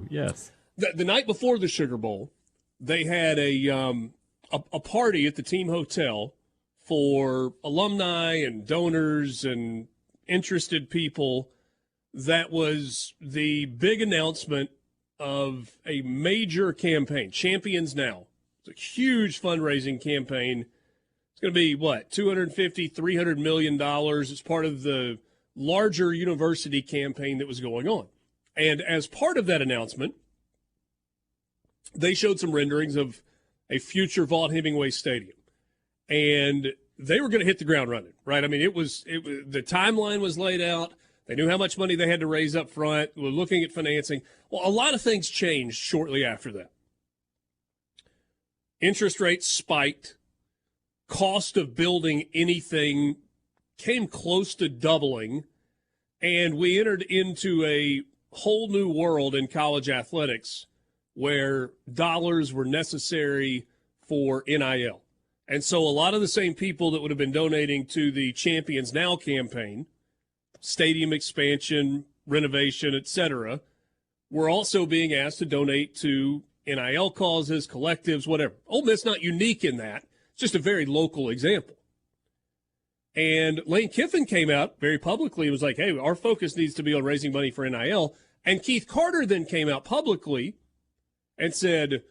Yes. The night before the Sugar Bowl, they had a party at the team hotel for alumni and donors and interested people. That was the big announcement of a major campaign, Champions Now. It's a huge fundraising campaign. It's going to be, $250, $300 million. It's part of the larger university campaign that was going on. And as part of that announcement, they showed some renderings of a future Vaught-Hemingway Stadium. And they were going to hit the ground running, right? I mean, the timeline was laid out. They knew how much money they had to raise up front. We're looking at financing. Well, a lot of things changed shortly after that. Interest rates spiked. Cost of building anything came close to doubling. And we entered into a whole new world in college athletics where dollars were necessary for NIL. And so a lot of the same people that would have been donating to the Champions Now campaign, stadium expansion, renovation, etc., were also being asked to donate to NIL causes, collectives, whatever. Ole Miss not unique in that. It's just a very local example. And Lane Kiffin came out very publicly and was like, hey, our focus needs to be on raising money for NIL. And Keith Carter then came out publicly and said,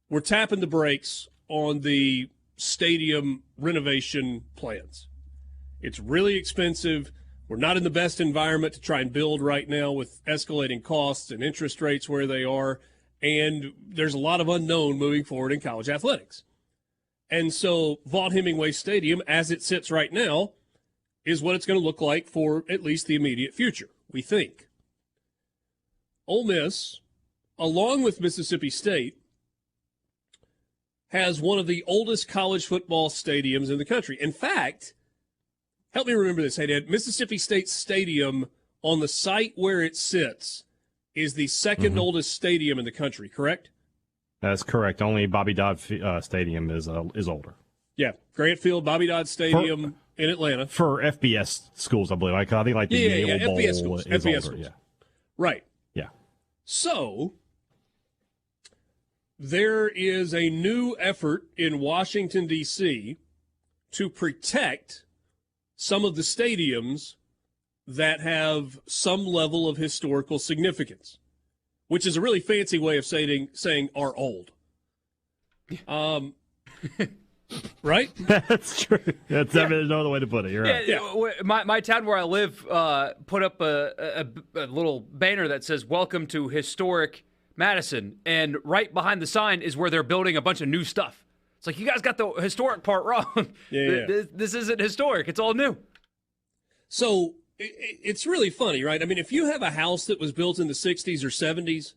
we're tapping the brakes on the stadium renovation plans. It's really expensive. We're not in the best environment to try and build right now with escalating costs and interest rates where they are. And there's a lot of unknown moving forward in college athletics. And so Vaught-Hemingway Stadium, as it sits right now, is what it's going to look like for at least the immediate future, we think. Ole Miss, along with Mississippi State, has one of the oldest college football stadiums in the country. In fact, help me remember this, hey, Dad, Mississippi State Stadium on the site where it sits is the second oldest stadium in the country, correct? That's correct. Only Bobby Dodd Stadium is older. Yeah, Grant Field, Bobby Dodd Stadium in Atlanta. For FBS schools, I believe. I think like the Yale Bowl FBS schools. is FBS older. schools. Yeah. Right. Yeah. So there is a new effort in Washington, D.C. to protect some of the stadiums that have some level of historical significance, which is a really fancy way of saying are old. Right? That's true. There's no other way to put it. You're right. Yeah. My town where I live put up a little banner that says, "Welcome to Historic Madison," and right behind the sign is where they're building a bunch of new stuff. It's like, you guys got the historic part wrong. This isn't historic. It's all new. So it's really funny, right? I mean, if you have a house that was built in the 60s or 70s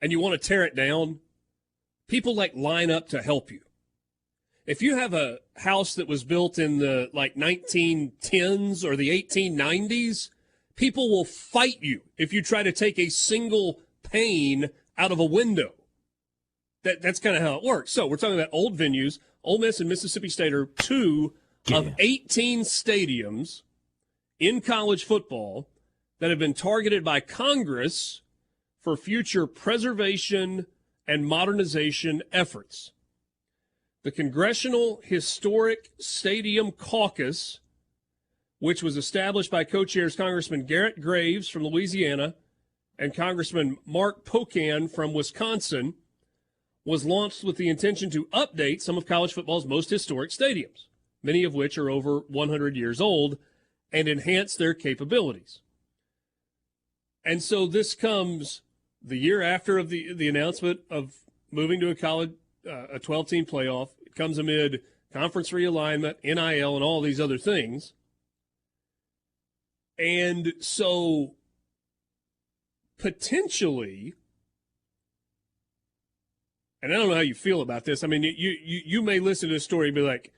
and you want to tear it down, people line up to help you. If you have a house that was built in the 1910s or the 1890s, people will fight you if you try to take a single pane out of a window. That's kind of how it works. So we're talking about old venues. Ole Miss and Mississippi State are two of 18 stadiums in college football that have been targeted by Congress for future preservation and modernization efforts. The Congressional Historic Stadium Caucus, which was established by co-chairs Congressman Garrett Graves from Louisiana and Congressman Mark Pocan from Wisconsin, was launched with the intention to update some of college football's most historic stadiums, many of which are over 100 years old, and enhance their capabilities. And so this comes the year after of the announcement of moving to a 12-team playoff. It comes amid conference realignment, NIL, and all these other things. And so potentially, and I don't know how you feel about this. I mean, you may listen to this story and be like,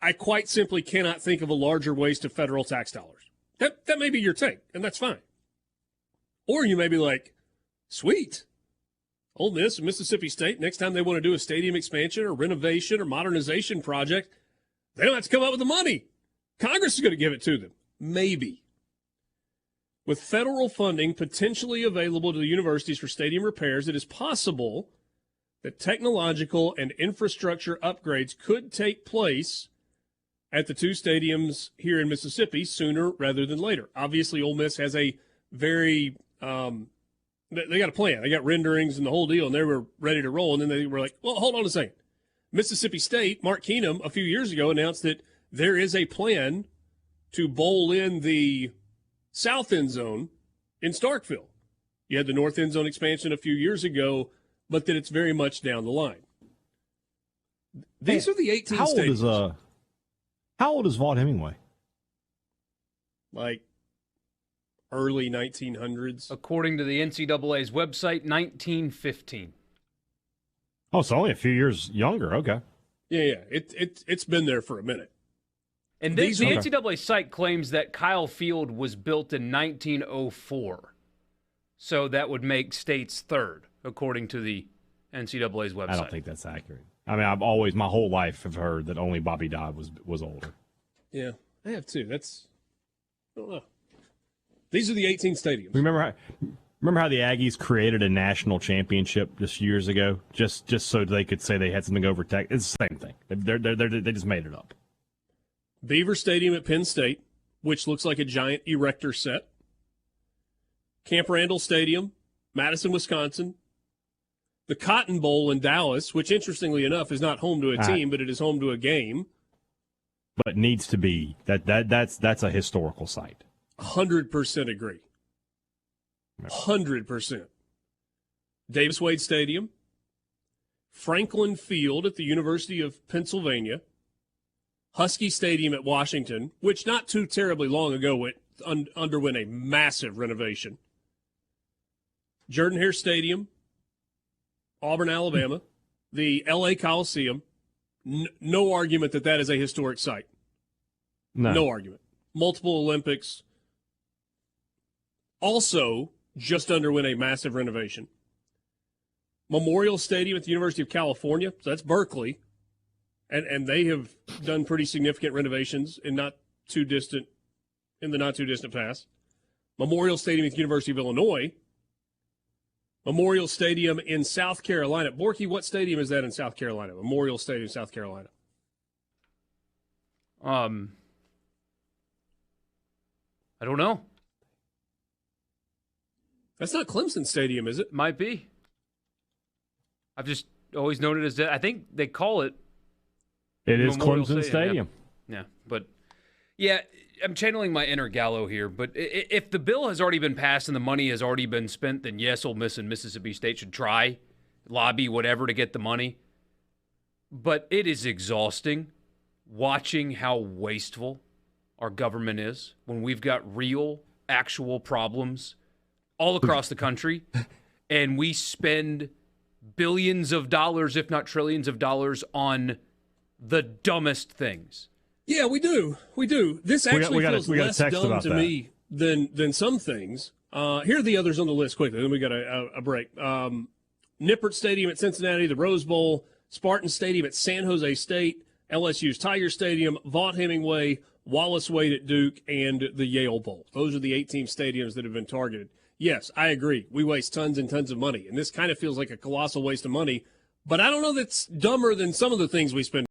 I quite simply cannot think of a larger waste of federal tax dollars. That may be your take, and that's fine. Or you may be like, sweet. Ole Miss and Mississippi State, next time they want to do a stadium expansion or renovation or modernization project, they don't have to come up with the money. Congress is going to give it to them. Maybe. With federal funding potentially available to the universities for stadium repairs, it is possible that technological and infrastructure upgrades could take place at the two stadiums here in Mississippi sooner rather than later. Obviously, Ole Miss has a very they got a plan. They got renderings and the whole deal, and they were ready to roll. And then they were like, well, hold on a second. Mississippi State, Mark Keenum, a few years ago announced that there is a plan to bowl in the south end zone in Starkville. You had the north end zone expansion a few years ago, but that it's very much down the line. These are the 18 stadiums. How old is Vaught-Hemingway? Like early 1900s. According to the NCAA's website, 1915. Oh, so only a few years younger. Okay. Yeah. It's been there for a minute. And the NCAA site claims that Kyle Field was built in 1904. So that would make State's third, according to the NCAA's website. I don't think that's accurate. I mean, I've always, my whole life, have heard that only Bobby Dodd was older. Yeah, I have too. I don't know. These are the 18 stadiums. Remember how the Aggies created a national championship just years ago, just so they could say they had something over tech? It's the same thing. They just made it up. Beaver Stadium at Penn State, which looks like a giant erector set. Camp Randall Stadium, Madison, Wisconsin. The Cotton Bowl in Dallas, which interestingly enough is not home to a team, but it is home to a game. But needs to be. That's a historical site. 100% agree. 100%. Davis Wade Stadium, Franklin Field at the University of Pennsylvania, Husky Stadium at Washington, which not too terribly long ago underwent a massive renovation, Jordan-Hare Stadium, Auburn, Alabama, the L.A. Coliseum. No argument that is a historic site. No argument. Multiple Olympics. Also, just underwent a massive renovation. Memorial Stadium at the University of California, so that's Berkeley, and they have done pretty significant renovations in the not too distant past. Memorial Stadium at the University of Illinois. Memorial Stadium in South Carolina. Borky, what stadium is that in South Carolina? Memorial Stadium, South Carolina. I don't know. That's not Clemson Stadium, is it? Might be. I've just always known it as that. I think they call it. It is Memorial Clemson Stadium. Yeah, but yeah, I'm channeling my inner Gallo here. But if the bill has already been passed and the money has already been spent, then yes, Ole Miss and Mississippi State should try, lobby, whatever to get the money. But it is exhausting watching how wasteful our government is when we've got real, actual problems all across the country, and we spend billions of dollars, if not trillions of dollars, on the dumbest things. Yeah, we do. We do. This actually feels less dumb to me than some things. Here are the others on the list quickly. Then we got a break. Nippert Stadium at Cincinnati, the Rose Bowl, Spartan Stadium at San Jose State, LSU's Tiger Stadium, Vaught-Hemingway, Wallace Wade at Duke, and the Yale Bowl. Those are the 18 stadiums that have been targeted. Yes, I agree. We waste tons and tons of money, and this kind of feels like a colossal waste of money, but I don't know that's dumber than some of the things we spend.